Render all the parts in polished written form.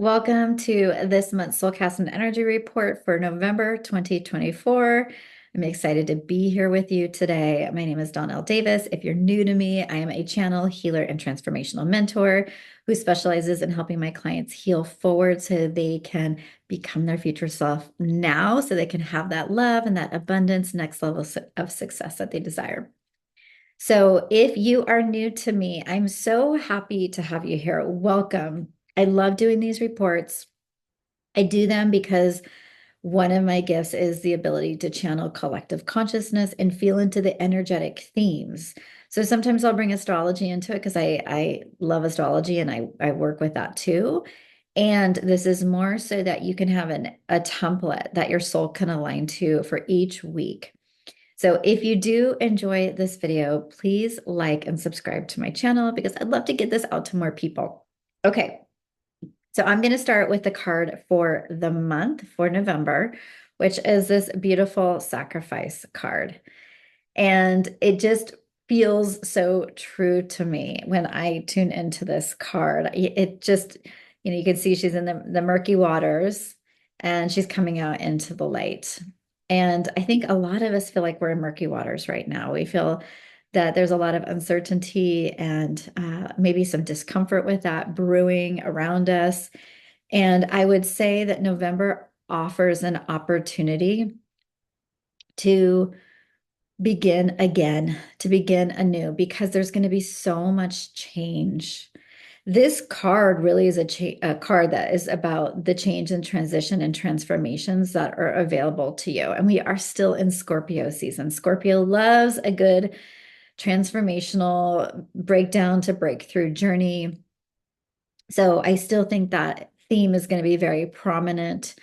Welcome to this month's Soulcast and Energy Report for November 2024. I'm excited to be here with you today. My name is Donnell Davis. If you're new to me, I am a channel, healer, and transformational mentor who specializes in helping my clients heal forward so they can become their future self now, so they can have that love and that abundance, next level of success that they desire. So if you are new to me, I'm so happy to have you here. Welcome. I love doing these reports. I do them because one of my gifts is the ability to channel collective consciousness and feel into the energetic themes. So sometimes I'll bring astrology into it because I love astrology and I work with that too. And this is more so that you can have a template that your soul can align to for each week. So if you do enjoy this video, please like and subscribe to my channel because I'd love to get this out to more people. Okay, so I'm going to start with the card for the month for November, which is this beautiful sacrifice card. And it just feels so true to me when I tune into this card. It just, you can see she's in the murky waters and she's coming out into the light. And I think a lot of us feel like we're in murky waters right now. We feel that there's a lot of uncertainty and maybe some discomfort with that brewing around us. And I would say that November offers an opportunity to begin again, to begin anew, because there's going to be so much change. This card really is a card that is about the change and transition and transformations that are available to you. And we are still in Scorpio season. Scorpio loves a good transformational breakdown to breakthrough journey. So I still think that theme is going to be very prominent.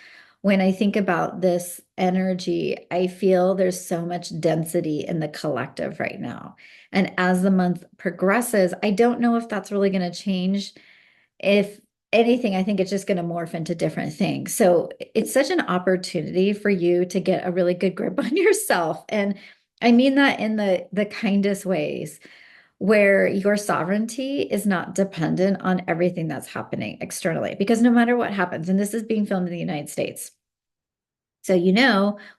When I think about this energy, I feel there's so much density in the collective right now. And as the month progresses, I don't know if that's really going to change. If anything, I think it's just going to morph into different things. So it's such an opportunity for you to get a really good grip on yourself. And I mean that in the kindest ways, where your sovereignty is not dependent on everything that's happening externally. Because no matter what happens, and this is being filmed in the United States. So, we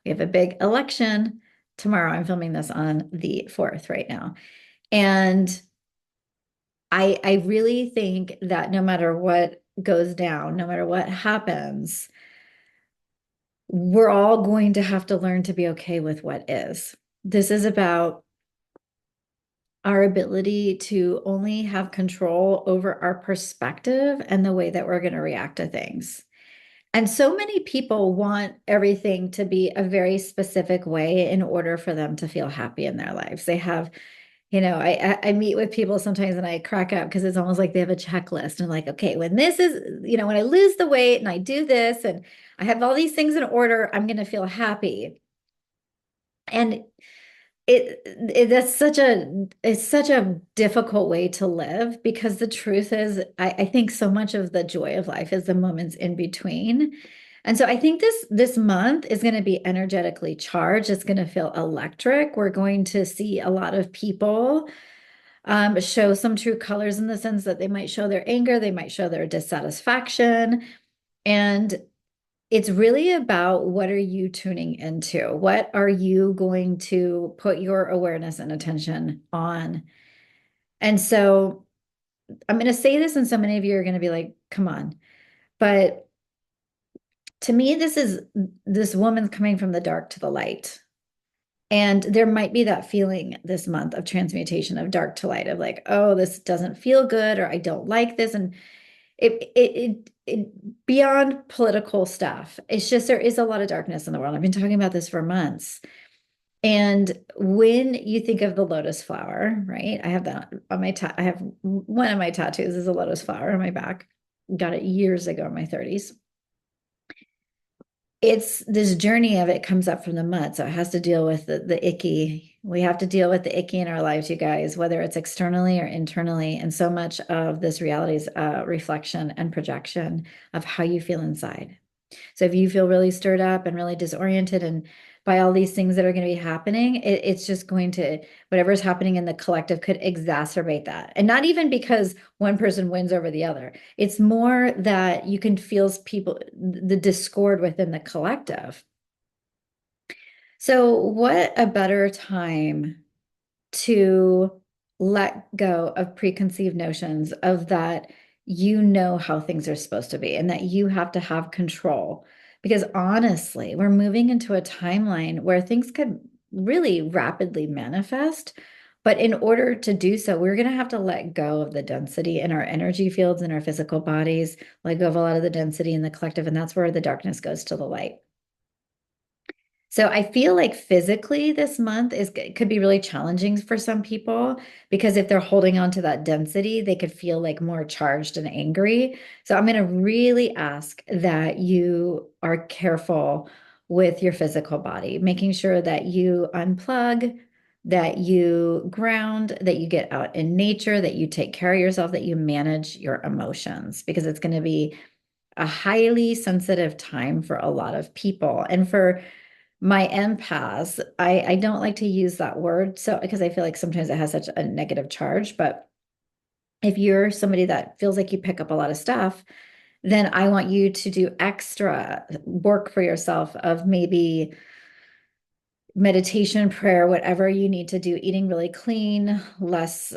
have a big election tomorrow. I'm filming this on the 4th right now. And I really think that no matter what goes down, no matter what happens, we're all going to have to learn to be okay with what is. This is about our ability to only have control over our perspective and the way that we're going to react to things. And so many people want everything to be a very specific way in order for them to feel happy in their lives. They have, I meet with people sometimes and I crack up because it's almost like they have a checklist and like, okay, when this is, when I lose the weight and I do this and I have all these things in order, I'm going to feel happy. And that's such a difficult way to live, because the truth is I think so much of the joy of life is the moments in between. And so I think this month is going to be energetically charged. It's going to feel electric. We're going to see a lot of people show some true colors, in the sense that they might show their anger, they might show their dissatisfaction. And it's really about, what are you tuning into? What are you going to put your awareness and attention on? And so I'm going to say this, and so many of you are going to be like, come on. But to me, this is this woman coming from the dark to the light. And there might be that feeling this month of transmutation, of dark to light, of like, oh, this doesn't feel good, or I don't like this. And it beyond political stuff, it's just, there is a lot of darkness in the world. I've been talking about this for months. And when you think of the lotus flower, right? I have that on my I have one of my tattoos is a lotus flower on my back. Got it years ago in my 30s. It's this journey of it comes up from the mud. So it has to deal with the icky. We have to deal with the icky in our lives, you guys, whether it's externally or internally. And so much of this reality is a reflection and projection of how you feel inside. So if you feel really stirred up and really disoriented and by all these things that are going to be happening, it's just going to, whatever's happening in the collective could exacerbate that. And not even because one person wins over the other. It's more that you can feel people, the discord within the collective. So, what a better time to let go of preconceived notions of that you know how things are supposed to be and that you have to have control. Because honestly, we're moving into a timeline where things could really rapidly manifest. But in order to do so, we're going to have to let go of the density in our energy fields and our physical bodies, let go of a lot of the density in the collective. And that's where the darkness goes to the light. So I feel like physically this month is could be really challenging for some people because if they're holding on to that density, they could feel like more charged and angry. So I'm going to really ask that you are careful with your physical body, making sure that you unplug, that you ground, that you get out in nature, that you take care of yourself, that you manage your emotions because it's going to be a highly sensitive time for a lot of people. And for my empaths, I don't like to use that word so because I feel like sometimes it has such a negative charge, but if you're somebody that feels like you pick up a lot of stuff, then I want you to do extra work for yourself of maybe meditation, prayer, whatever you need to do, eating really clean, less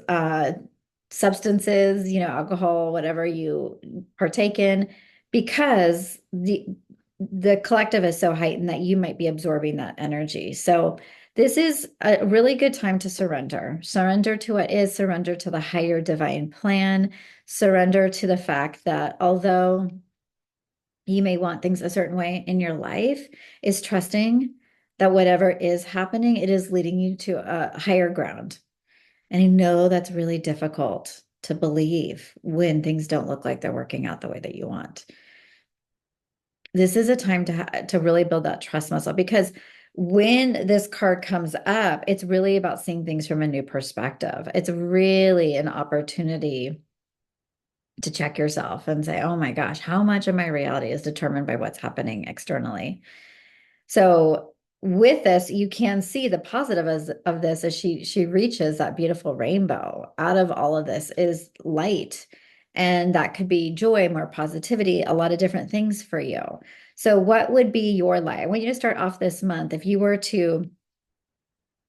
substances, alcohol, whatever you partake in, because the collective is so heightened that you might be absorbing that energy. So this is a really good time to surrender. Surrender to what is, surrender to the higher divine plan, surrender to the fact that although you may want things a certain way in your life, is trusting that whatever is happening, it is leading you to a higher ground. And I know that's really difficult to believe when things don't look like they're working out the way that you want. This is a time to really build that trust muscle because when this card comes up, it's really about seeing things from a new perspective. It's really an opportunity to check yourself and say, oh my gosh, how much of my reality is determined by what's happening externally? So with this, you can see the positive of this as she reaches that beautiful rainbow. Out of all of this is light. And that could be joy, more positivity, a lot of different things for you. So what would be your light? I want you to start off this month. If you were to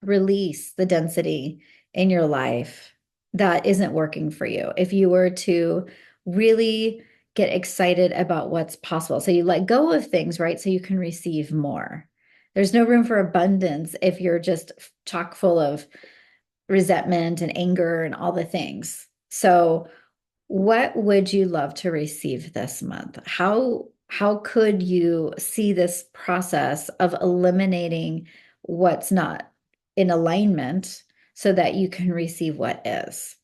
release the density in your life that isn't working for you, if you were to really get excited about what's possible. So you let go of things, right? So you can receive more. There's no room for abundance if you're just chock full of resentment and anger and all the things. So what would you love to receive this month? How could you see this process of eliminating what's not in alignment so that you can receive what is?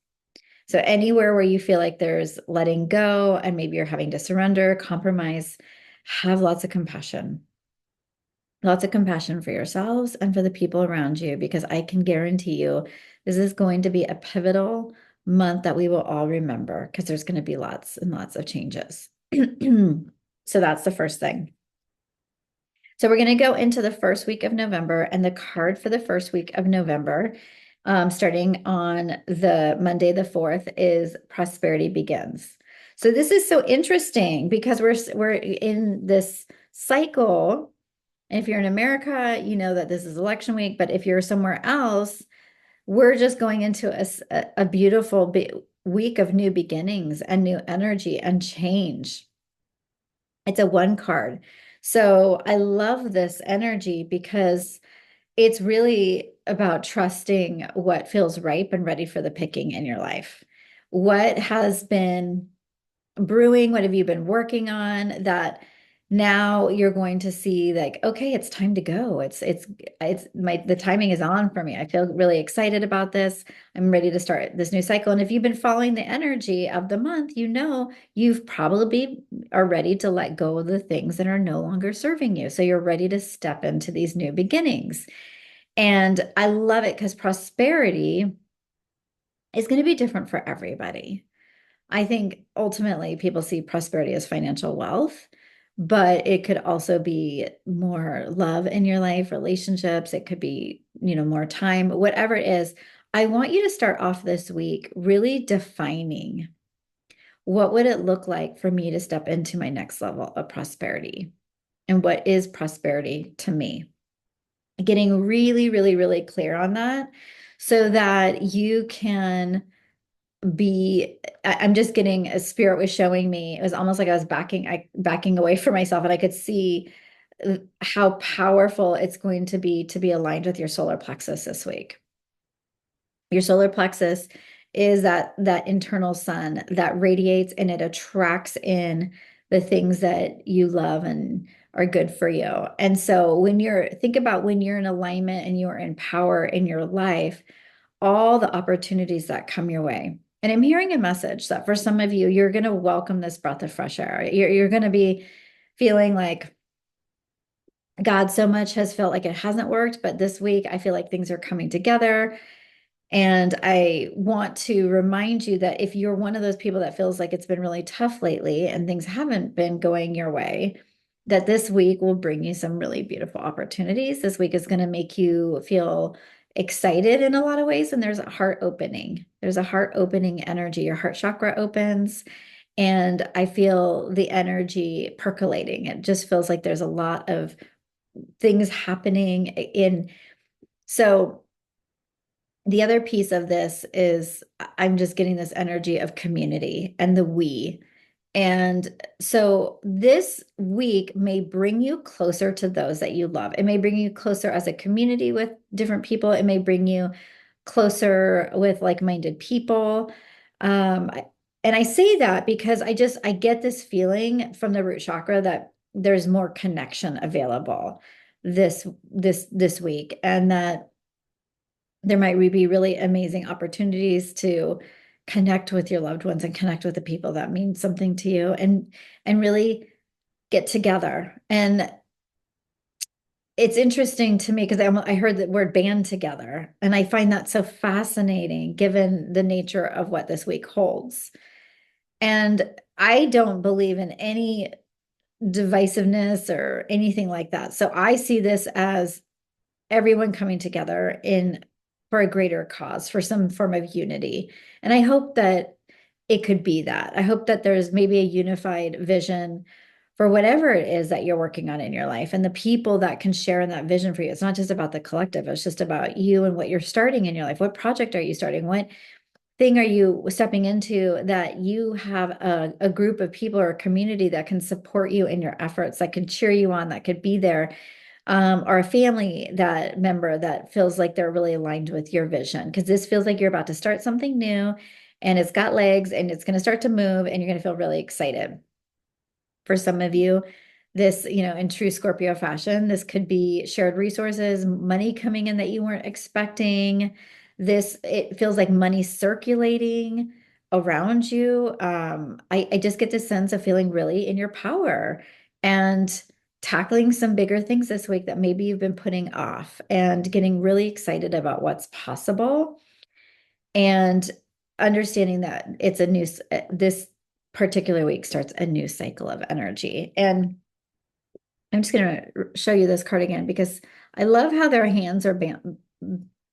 So anywhere where you feel like there's letting go and maybe you're having to surrender, compromise, have lots of compassion. Lots of compassion for yourselves and for the people around you, because I can guarantee you this is going to be a pivotal month that we will all remember because there's going to be lots and lots of changes. So that's the first thing. So we're going to go into the first week of November, and the card for the first week of November, starting on the Monday, the 4th, is Prosperity Begins. So this is so interesting because we're in this cycle. And if you're in America, you know that this is election week, but if you're somewhere else, we're just going into a beautiful week of new beginnings and new energy and change. It's a one card. So I love this energy because it's really about trusting what feels ripe and ready for the picking in your life. What has been brewing? What have you been working on that now you're going to see like, okay, it's time to go. The timing is on for me. I feel really excited about this. I'm ready to start this new cycle. And if you've been following the energy of the month, you know you've probably are ready to let go of the things that are no longer serving you. So you're ready to step into these new beginnings. And I love it because prosperity is going to be different for everybody. I think ultimately people see prosperity as financial wealth, but it could also be more love in your life, relationships. It could be, more time, whatever it is. I want you to start off this week really defining what would it look like for me to step into my next level of prosperity? And what is prosperity to me? Getting really, really, really clear on that so that you can I'm just getting a spirit was showing me. It was almost like I was backing away from myself, and I could see how powerful it's going to be aligned with your solar plexus this week. Your solar plexus is that internal sun that radiates and it attracts in the things that you love and are good for you. And so think about when you're in alignment and you're in power in your life, all the opportunities that come your way. And I'm hearing a message that for some of you, you're going to welcome this breath of fresh air. You're going to be feeling like God so much has felt like it hasn't worked, but this week I feel like things are coming together. And I want to remind you that if you're one of those people that feels like it's been really tough lately and things haven't been going your way, that this week will bring you some really beautiful opportunities. This week is going to make you feel excited in a lot of ways. And there's a heart opening. There's a heart opening energy. Your heart chakra opens. And I feel the energy percolating. It just feels like there's a lot of things happening in. So the other piece of this is I'm just getting this energy of community and the we. And so this week may bring you closer to those that you love. It may bring you closer as a community with different people. It may bring you closer with like-minded people. Um, and I say that because I get this feeling from the root chakra that there's more connection available this week, and that there might be really amazing opportunities to connect with your loved ones and connect with the people that mean something to you, and really get together. And it's interesting to me because I heard the word band together, and I find that so fascinating given the nature of what this week holds. And I don't believe in any divisiveness or anything like that. So I see this as everyone coming together in for a greater cause, for some form of unity. And I hope that it could be that. I hope that there's maybe a unified vision for whatever it is that you're working on in your life and the people that can share in that vision for you. It's not just about the collective, it's just about you and what you're starting in your life. What project are you starting? What thing are you stepping into that you have a group of people or a community that can support you in your efforts, that can cheer you on, that could be there, or a family that member that feels like they're really aligned with your vision? Because this feels like you're about to start something new and it's got legs and it's going to start to move and you're going to feel really excited. For some of you, this, in true Scorpio fashion, this could be shared resources, money coming in that you weren't expecting. It feels like money circulating around you. I just get this sense of feeling really in your power and tackling some bigger things this week that maybe you've been putting off, and getting really excited about what's possible, and understanding that this particular week starts a new cycle of energy. And I'm just going to show you this card again because I love how their hands are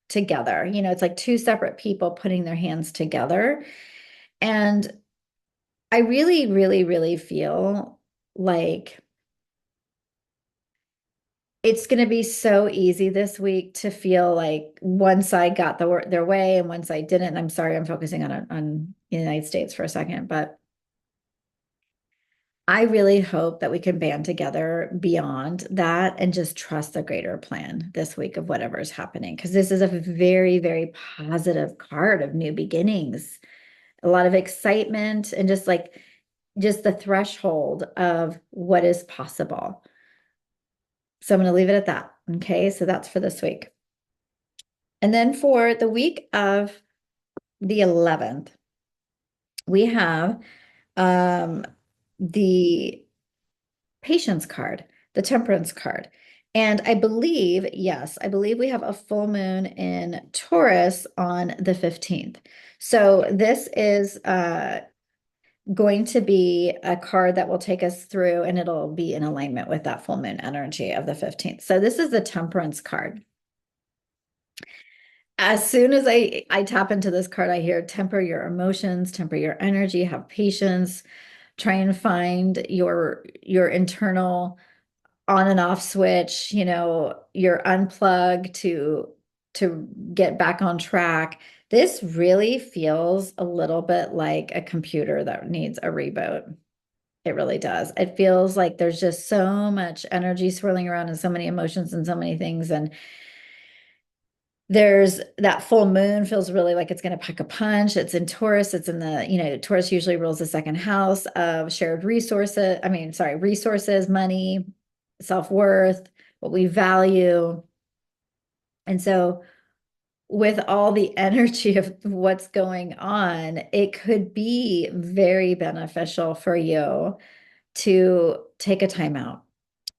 together. It's like two separate people putting their hands together. And I really, really, really feel like it's going to be so easy this week to feel like one side got their way and one side didn't. And I'm sorry, I'm focusing on the United States for a second, but I really hope that we can band together beyond that and just trust the greater plan this week of whatever is happening. Because this is a very, very positive card of new beginnings, a lot of excitement, and just the threshold of what is possible. So I'm going to leave it at that. Okay. So that's for this week. And then for the week of the 11th, we have the patience card, the temperance card. And I believe, yes, I believe we have a full moon in Taurus on the 15th. So going to be a card that will take us through, and it'll be in alignment with that full moon energy of the 15th. So this is the Temperance card. As soon as I tap into this card, I hear temper your emotions, temper your energy, have patience, try and find your internal on and off switch, your unplug to get back on track. This really feels a little bit like a computer that needs a reboot. It really does. It feels like there's just so much energy swirling around and so many emotions and so many things. And there's that full moon feels really like it's going to pack a punch. It's in Taurus. It's in Taurus usually rules the second house of shared resources. I mean, sorry, resources, money, self-worth, what we value. And so with all the energy of what's going on, it could be very beneficial for you to take a time out,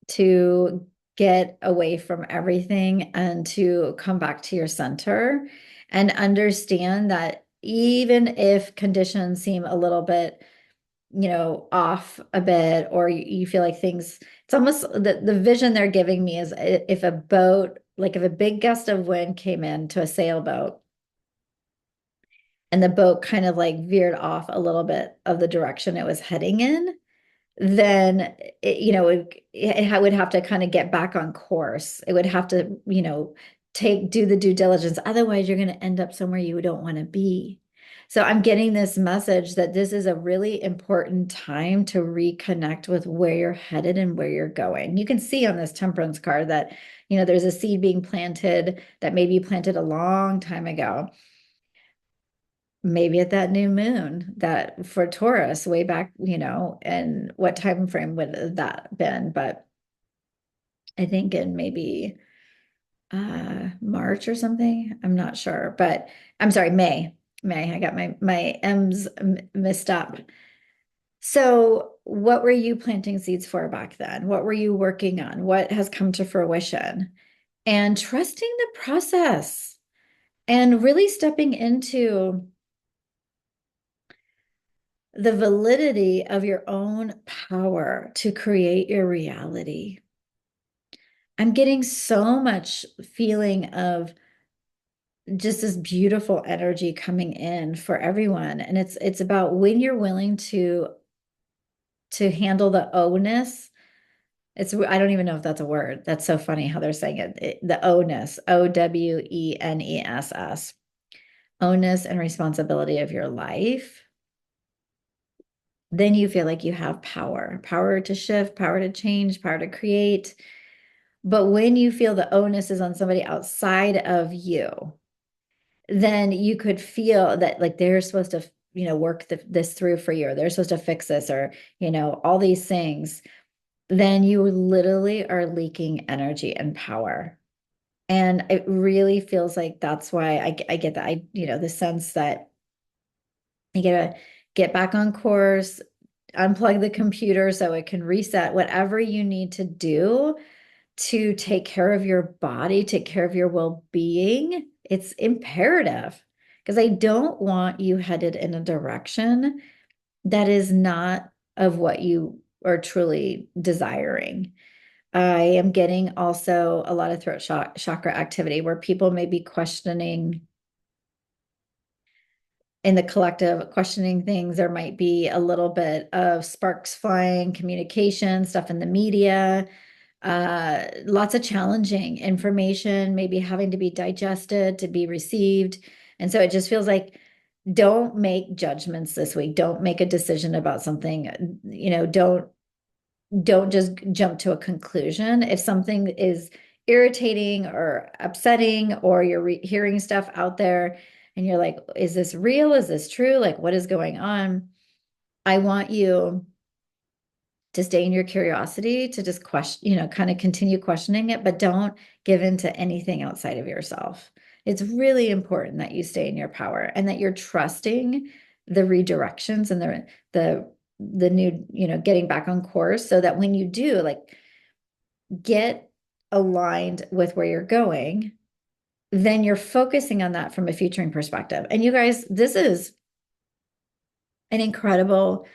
to get away from everything and to come back to your center and understand that even if conditions seem a little bit, off a bit, or you feel like things, it's almost the vision they're giving me is if a boat, like if a big gust of wind came into a sailboat and the boat kind of like veered off a little bit of the direction it was heading in, then it would have to kind of get back on course. It would have to, do the due diligence. Otherwise, you're going to end up somewhere you don't want to be. So I'm getting this message that this is a really important time to reconnect with where you're headed and where you're going. You can see on this Temperance card that, there's a seed being planted that maybe you planted a long time ago, maybe at that new moon that for Taurus way back, and what time frame would that been? But I think in maybe March or something. I'm not sure, but I'm sorry, May. May. I got my M's mixed up. So, what were you planting seeds for back then? What were you working on? What has come to fruition? And trusting the process and really stepping into the validity of your own power to create your reality. I'm getting so much feeling of just this beautiful energy coming in for everyone. And it's about when you're willing to handle the onus. I don't even know if that's a word. That's so funny how they're saying the onus, OWENESS, onus and responsibility of your life. Then you feel like you have power to shift, power to change, power to create. But when you feel the onus is on somebody outside of you, then you could feel that like they're supposed to, work this through for you, or they're supposed to fix this, or, all these things. Then you literally are leaking energy and power. And it really feels like that's why I get that. The sense that you gotta get back on course, unplug the computer so it can reset, whatever you need to do to take care of your body, take care of your well-being. It's imperative because I don't want you headed in a direction that is not of what you are truly desiring. I am getting also a lot of throat chakra activity where people may be questioning in the collective, questioning things. There might be a little bit of sparks flying, communication, stuff in the media, lots of challenging information, maybe having to be digested, to be received. And so it just feels like don't make judgments this week. Don't make a decision about something. Don't just jump to a conclusion. If something is irritating or upsetting, or you're hearing stuff out there and you're like, is this real? Is this true? Like, what is going on? I want you to stay in your curiosity, to just question, kind of continue questioning it, but don't give in to anything outside of yourself. It's really important that you stay in your power and that you're trusting the redirections and the new, getting back on course, so that when you do like get aligned with where you're going, then you're focusing on that from a futuring perspective. And you guys, this is an incredible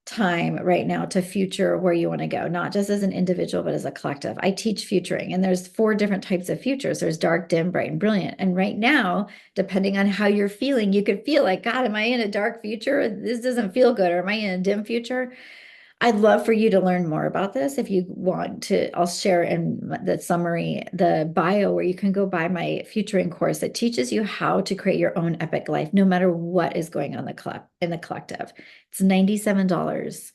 time right now to future where you want to go, not just as an individual, but as a collective. I teach futuring, and there's four different types of futures. There's dark, dim, bright, and brilliant. And right now, depending on how you're feeling, you could feel like, God, am I in a dark future? This doesn't feel good. Or am I in a dim future? I'd love for you to learn more about this. If you want to, I'll share in the summary, the bio, where you can go buy my Futuring course that teaches you how to create your own epic life, no matter what is going on in the collective. It's $97.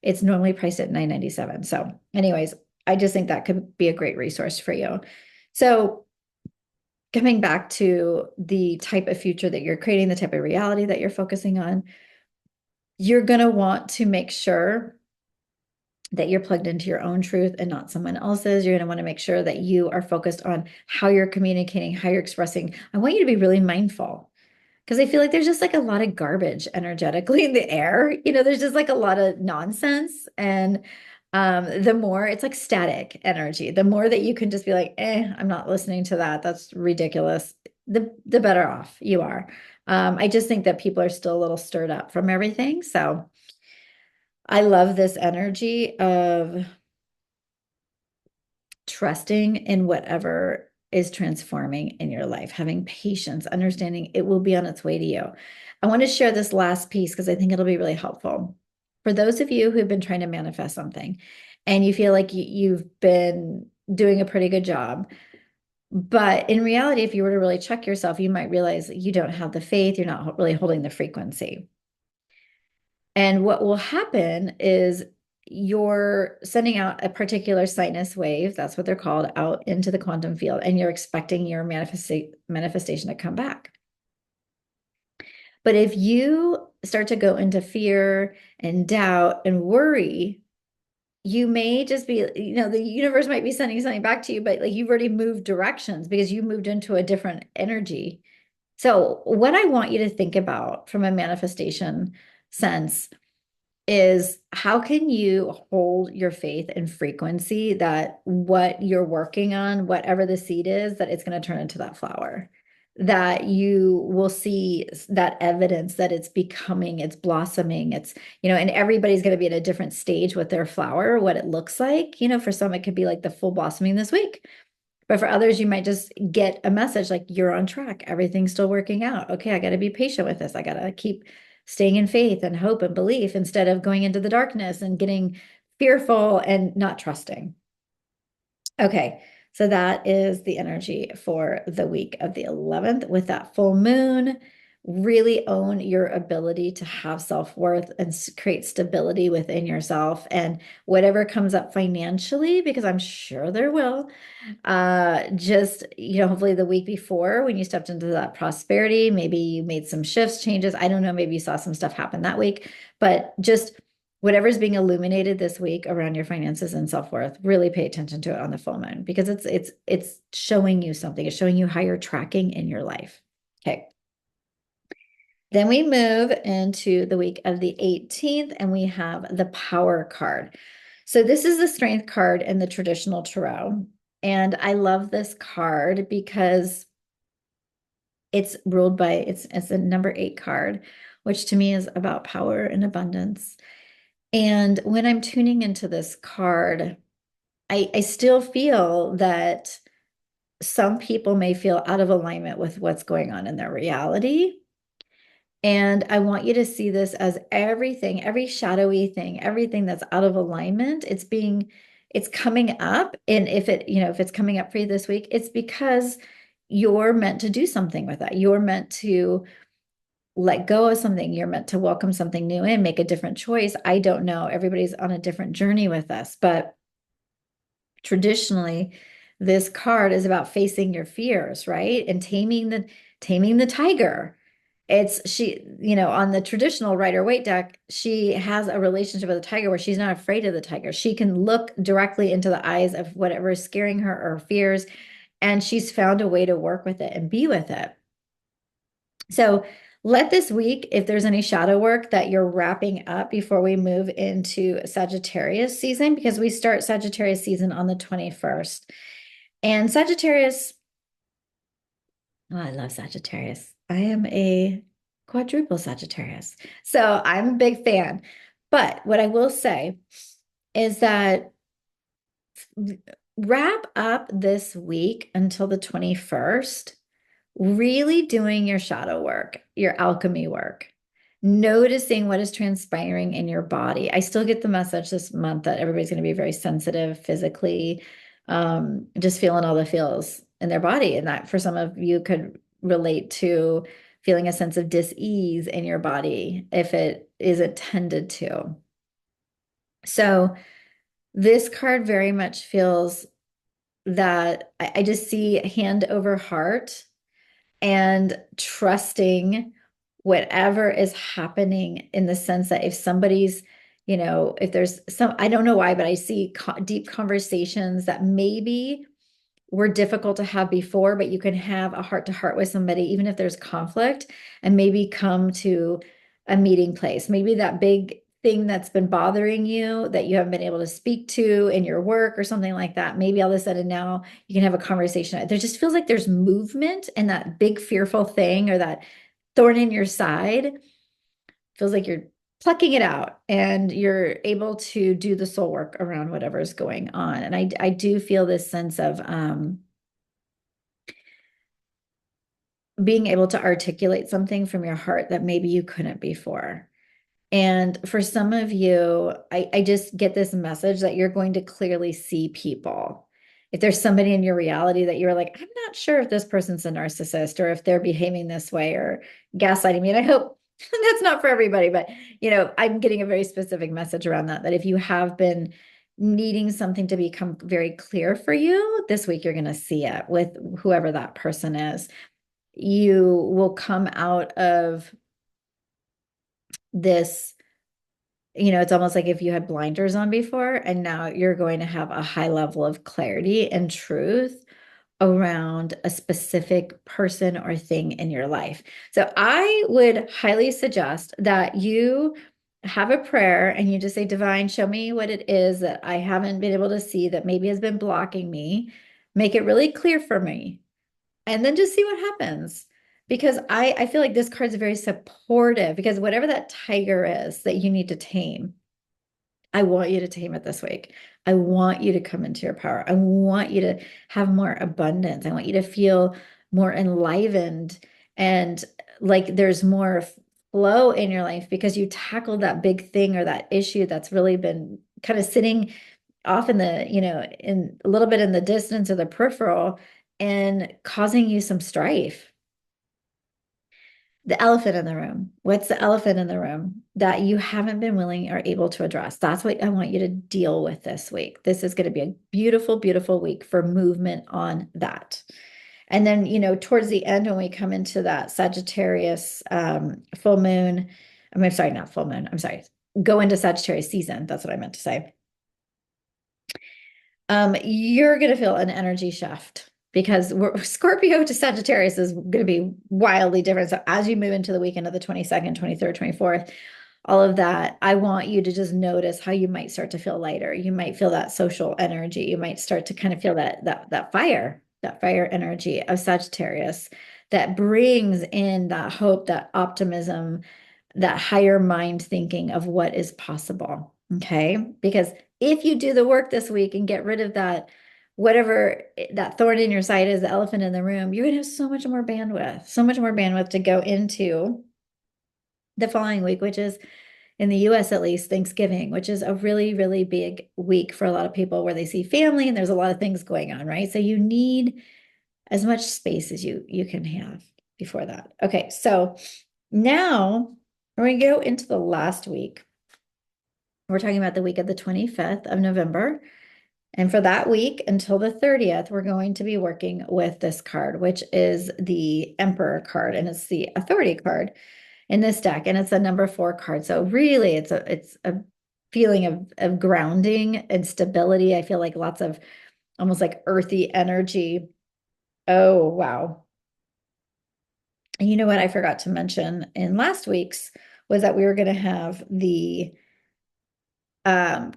It's normally priced at $9.97. So, anyways, I just think that could be a great resource for you. So, coming back to the type of future that you're creating, the type of reality that you're focusing on, you're going to want to make sure that you're plugged into your own truth and not someone else's. You're going to want to make sure that you are focused on how you're communicating, how you're expressing. I want you to be really mindful, because I feel like there's just like a lot of garbage energetically in the air. There's just like a lot of nonsense. And the more it's like static energy, the more that you can just be like, I'm not listening to that. That's ridiculous. The better off you are. I just think that people are still a little stirred up from everything. So I love this energy of trusting in whatever is transforming in your life, having patience, understanding it will be on its way to you. I want to share this last piece because I think it'll be really helpful. For those of you who've been trying to manifest something and you feel like you've been doing a pretty good job, but in reality, if you were to really check yourself, you might realize that you don't have the faith, you're not really holding the frequency. And what will happen is you're sending out a particular sinus wave, that's what they're called, out into the quantum field, and you're expecting your manifestation to come back. But if you start to go into fear and doubt and worry, you may just be, the universe might be sending something back to you, but like you've already moved directions because you moved into a different energy. So, what I want you to think about from a manifestation sense is, how can you hold your faith and frequency that what you're working on, whatever the seed is, that it's going to turn into that flower, that you will see that evidence that it's becoming, it's blossoming, and everybody's going to be at a different stage with their flower, what it looks like. For some, it could be like the full blossoming this week. But for others, you might just get a message like, you're on track. Everything's still working out. Okay, I got to be patient with this. I got to keep staying in faith and hope and belief instead of going into the darkness and getting fearful and not trusting. Okay, so that is the energy for the week of the 11th with that full moon. Really own your ability to have self-worth and create stability within yourself, and whatever comes up financially, because I'm sure there will, just hopefully the week before, when you stepped into that prosperity, maybe you made some shifts, changes, I don't know, maybe you saw some stuff happen that week, but just whatever's being illuminated this week around your finances and self-worth, really pay attention to it on the full moon, because it's showing you something. It's showing you how you're tracking in your life. Okay. Then we move into the week of the 18th, and we have the Power card. So this is the Strength card in the traditional tarot. And I love this card because it's ruled by, it's a number 8 card, which to me is about power and abundance. And when I'm tuning into this card, I still feel that some people may feel out of alignment with what's going on in their reality. And I want you to see this as everything, every shadowy thing, everything that's out of alignment, it's coming up. And if it's coming up for you this week, it's because you're meant to do something with that. You're meant to let go of something. You're meant to welcome something new in, make a different choice. I don't know. Everybody's on a different journey with us, but traditionally, this card is about facing your fears, right? And taming the tiger. On the traditional Rider-Waite deck, she has a relationship with a tiger where she's not afraid of the tiger. She can look directly into the eyes of whatever is scaring her or fears, and she's found a way to work with it and be with it. So let this week, if there's any shadow work that you're wrapping up before we move into Sagittarius season, because we start Sagittarius season on the 21st. And Sagittarius, oh, I love Sagittarius. I am a quadruple Sagittarius. So I'm a big fan. But what I will say is that wrap up this week until the 21st, really doing your shadow work, your alchemy work, noticing what is transpiring in your body. I still get the message this month that everybody's going to be very sensitive physically, just feeling all the feels in their body. And that for some of you could relate to feeling a sense of dis-ease in your body if it isn't tended to. So this card very much feels that I just see hand over heart and trusting whatever is happening in the sense that if somebody's, if there's some, I don't know why, but I see deep conversations that maybe were difficult to have before, but you can have a heart to heart with somebody, even if there's conflict, and maybe come to a meeting place. Maybe that big thing that's been bothering you that you haven't been able to speak to in your work or something like that. Maybe all of a sudden now you can have a conversation. There just feels like there's movement, and that big fearful thing or that thorn in your side feels like you're plucking it out and you're able to do the soul work around whatever's going on. And I do feel this sense of being able to articulate something from your heart that maybe you couldn't before. And for some of you, I just get this message that you're going to clearly see people. If there's somebody in your reality that you're like, I'm not sure if this person's a narcissist or if they're behaving this way or gaslighting me. And I hope that's not for everybody, but I'm getting a very specific message around that, that if you have been needing something to become very clear for you, this week you're going to see it with whoever that person is. You will come out of this, it's almost like if you had blinders on before, and now you're going to have a high level of clarity and truth around a specific person or thing in your life. So I would highly suggest that you have a prayer and you just say, Divine, show me what it is that I haven't been able to see that maybe has been blocking me. Make it really clear for me. And then just see what happens. Because I feel like this card's very supportive, because whatever that tiger is that you need to tame, I want you to tame it this week. I want you to come into your power. I want you to have more abundance. I want you to feel more enlivened and like there's more flow in your life because you tackled that big thing or that issue that's really been kind of sitting off in the, in a little bit in the distance or the peripheral and causing you some strife. The elephant in the room. What's the elephant in the room that you haven't been willing or able to address? That's what I want you to deal with this week. This is going to be a beautiful, beautiful week for movement on that. And then, towards the end, when we come into that Sagittarius full moon, I'm sorry, not full moon. I'm sorry. Go into Sagittarius season. That's what I meant to say. You're going to feel an energy shift because Scorpio to Sagittarius is going to be wildly different. So as you move into the weekend of the 22nd, 23rd, 24th, all of that, I want you to just notice how you might start to feel lighter. You might feel that social energy. You might start to kind of feel that fire energy of Sagittarius that brings in that hope, that optimism, that higher mind thinking of what is possible. Okay. Because if you do the work this week and get rid of that, whatever that thorn in your side is, the elephant in the room, you're going to have so much more bandwidth to go into the following week, which is in the US at least, Thanksgiving, which is a really, really big week for a lot of people where they see family and there's a lot of things going on, right? So you need as much space as you can have before that. Okay, so now we're going to go into the last week. We're talking about the week of the 25th of November. And for that week until the 30th, we're going to be working with this card, which is the Emperor card, and it's the authority card in this deck, and it's a number 4 card. So really, it's a feeling of grounding and stability. I feel like lots of almost like earthy energy. Oh, wow. And you know what I forgot to mention in last week's was that we were going to have the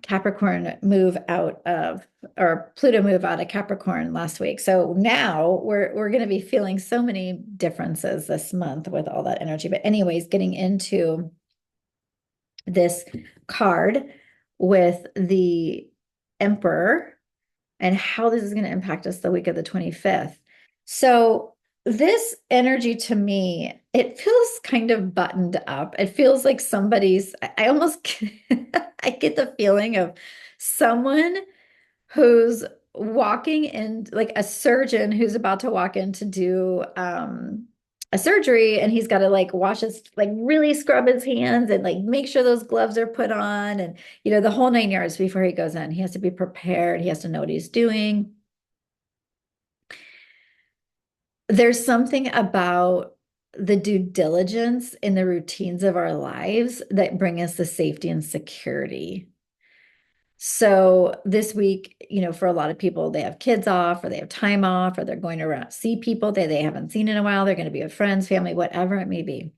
Capricorn move out of, or Pluto move out of Capricorn last week. So now we're going to be feeling so many differences this month with all that energy. But anyways, getting into this card with the Emperor and how this is going to impact us the week of the 25th. So, this energy to me, it feels kind of buttoned up. It feels like somebody's, I almost, I get the feeling of someone who's walking in, like a surgeon who's about to walk in to do a surgery, and he's got to like wash his, like really scrub his hands and like make sure those gloves are put on, and the whole 9 yards before he goes in. He has to be prepared. He has to know what he's doing. There's something about the due diligence in the routines of our lives that bring us the safety and security. So this week, for a lot of people, they have kids off or they have time off or they're going around see people that they haven't seen in a while. They're going to be with friends, family, whatever it may be.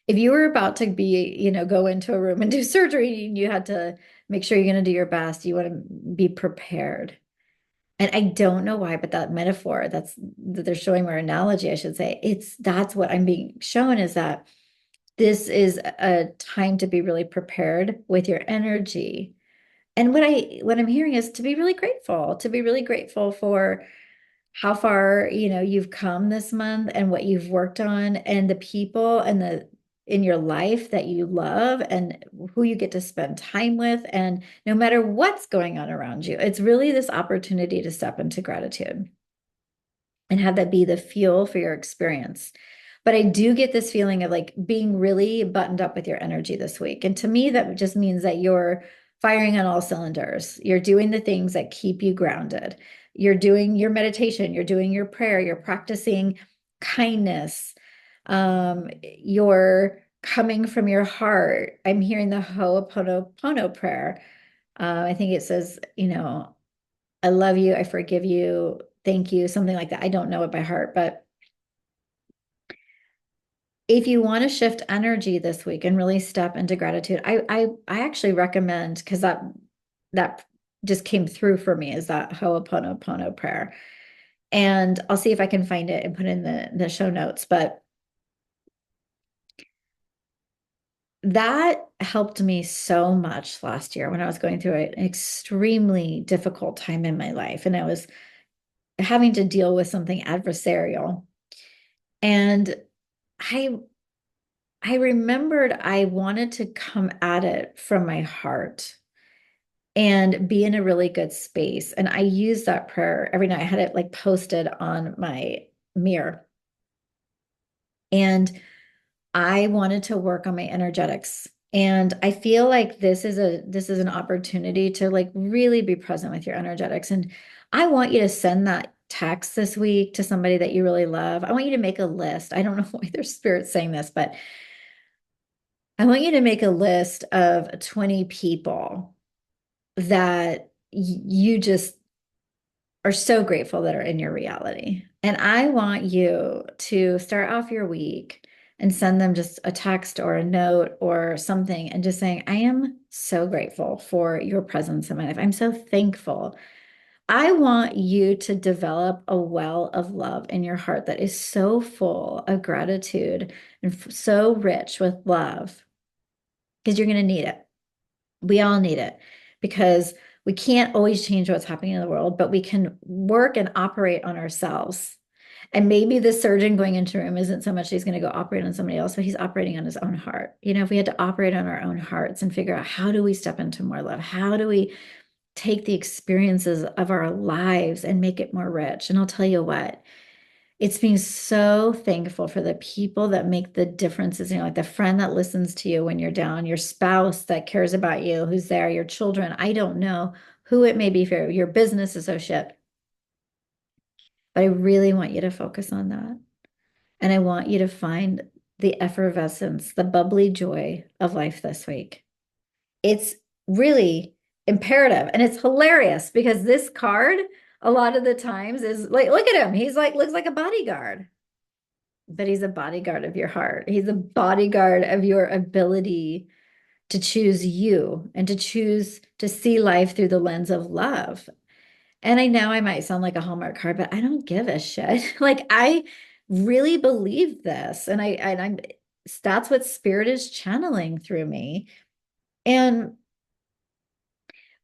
If you were about to be, go into a room and do surgery, and you had to make sure you're going to do your best, you want to be prepared. And I don't know why, but that metaphor that they're showing, or analogy, I should say, that's what I'm being shown, is that this is a time to be really prepared with your energy. And what I'm hearing is to be really grateful for how far, you've come this month and what you've worked on and the people and the in your life that you love and who you get to spend time with. And no matter what's going on around you, it's really this opportunity to step into gratitude and have that be the fuel for your experience. But I do get this feeling of like being really buttoned up with your energy this week. And to me, that just means that you're firing on all cylinders. You're doing the things that keep you grounded. You're doing your meditation, you're doing your prayer, you're practicing kindness. You're coming from your heart. I'm hearing the Ho'oponopono prayer. I think it says, I love you, I forgive you, thank you, something like that. I don't know it by heart, but if you want to shift energy this week and really step into gratitude, I actually recommend, because that just came through for me, is that Ho'oponopono prayer. And I'll see if I can find it and put in the show notes. But that helped me so much last year when I was going through an extremely difficult time in my life, and I was having to deal with something adversarial. And I I remembered I wanted to come at it from my heart and be in a really good space. And I used that prayer every night. I had it like posted on my mirror. And I wanted to work on my energetics. And I feel like this is an opportunity to like really be present with your energetics. And I want you to send that text this week to somebody that you really love. I want you to make a list. I don't know why there's spirits saying this, but I want you to make a list of 20 people that you just are so grateful that are in your reality. And I want you to start off your week and send them just a text or a note or something, and just saying, I am so grateful for your presence in my life. I'm so thankful. I want you to develop a well of love in your heart that is so full of gratitude and so rich with love, because you're going to need it. We all need it, because we can't always change what's happening in the world, but we can work and operate on ourselves. And maybe the surgeon going into a room isn't so much he's going to go operate on somebody else, but he's operating on his own heart. If we had to operate on our own hearts and figure out, how do we step into more love? How do we take the experiences of our lives and make it more rich? And I'll tell you what, it's being so thankful for the people that make the differences, like the friend that listens to you when you're down, your spouse that cares about you, who's there, your children. I don't know who it may be for your business associate, but I really want you to focus on that. And I want you to find the effervescence, the bubbly joy of life this week. It's really imperative, and it's hilarious because this card, a lot of the times, is like, look at him. He's like, looks like a bodyguard. But he's a bodyguard of your heart. He's a bodyguard of your ability to choose you and to choose to see life through the lens of love. And I know I might sound like a Hallmark card, but I don't give a shit. Like, I really believe this. And I'm that's what spirit is channeling through me. And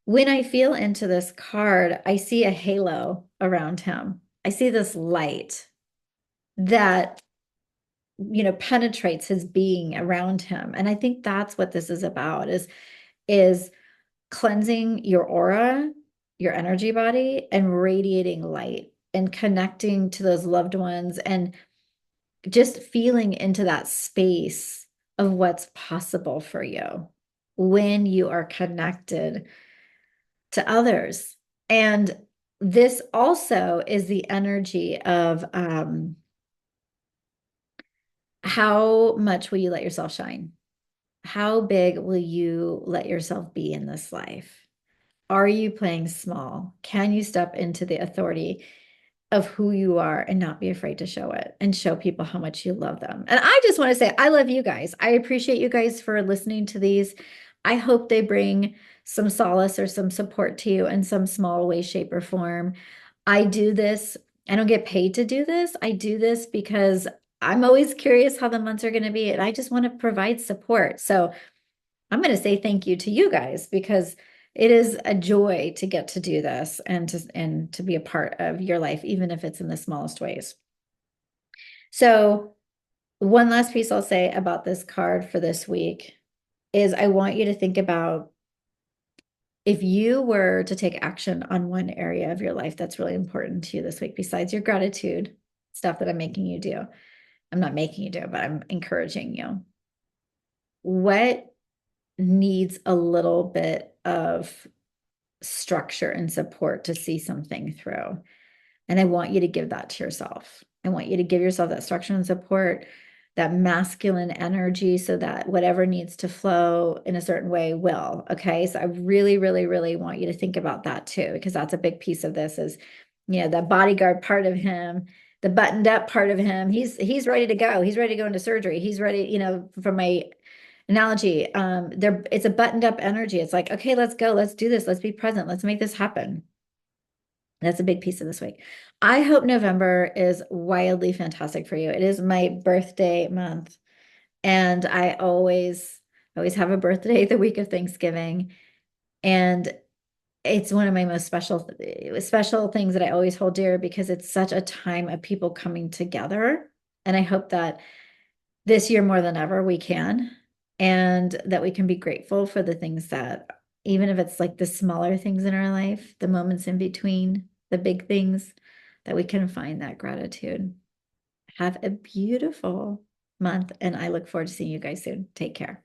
when I feel into this card, I see a halo around him. I see this light that, penetrates his being around him. And I think that's what this is about is cleansing your aura, your energy body, and radiating light and connecting to those loved ones and just feeling into that space of what's possible for you when you are connected to others. And this also is the energy of how much will you let yourself shine? How big will you let yourself be in this life? Are you playing small? Can you step into the authority of who you are and not be afraid to show it and show people how much you love them? And I just want to say, I love you guys. I appreciate you guys for listening to these. I hope they bring some solace or some support to you in some small way, shape, or form. I do this. I don't get paid to do this. I do this because I'm always curious how the months are going to be, and I just want to provide support. So I'm going to say thank you to you guys because it is a joy to get to do this and to be a part of your life, even if it's in the smallest ways. So one last piece I'll say about this card for this week is I want you to think about if you were to take action on one area of your life that's really important to you this week, besides your gratitude stuff that I'm making you do. I'm not making you do it, but I'm encouraging you. What needs a little bit of structure and support to see something through? And I want you to give that to yourself. I want you to give yourself that structure and support, that masculine energy, so that whatever needs to flow in a certain way will. Okay. So I really, really, really want you to think about that too, because that's a big piece of this is, the bodyguard part of him, the buttoned up part of him. He's ready to go. He's ready to go into surgery. He's ready, from my analogy, it's a buttoned up energy. It's like, okay, let's go. Let's do this. Let's be present. Let's make this happen. That's a big piece of this week. I hope November is wildly fantastic for you. It is my birthday month, and I always have a birthday the week of Thanksgiving, and it's one of my most special things that I always hold dear because it's such a time of people coming together. And I hope that this year more than ever we can, and that we can be grateful for the things that, even if it's like the smaller things in our life, the moments in between, the big things, that we can find that gratitude. Have a beautiful month, and I look forward to seeing you guys soon. Take care.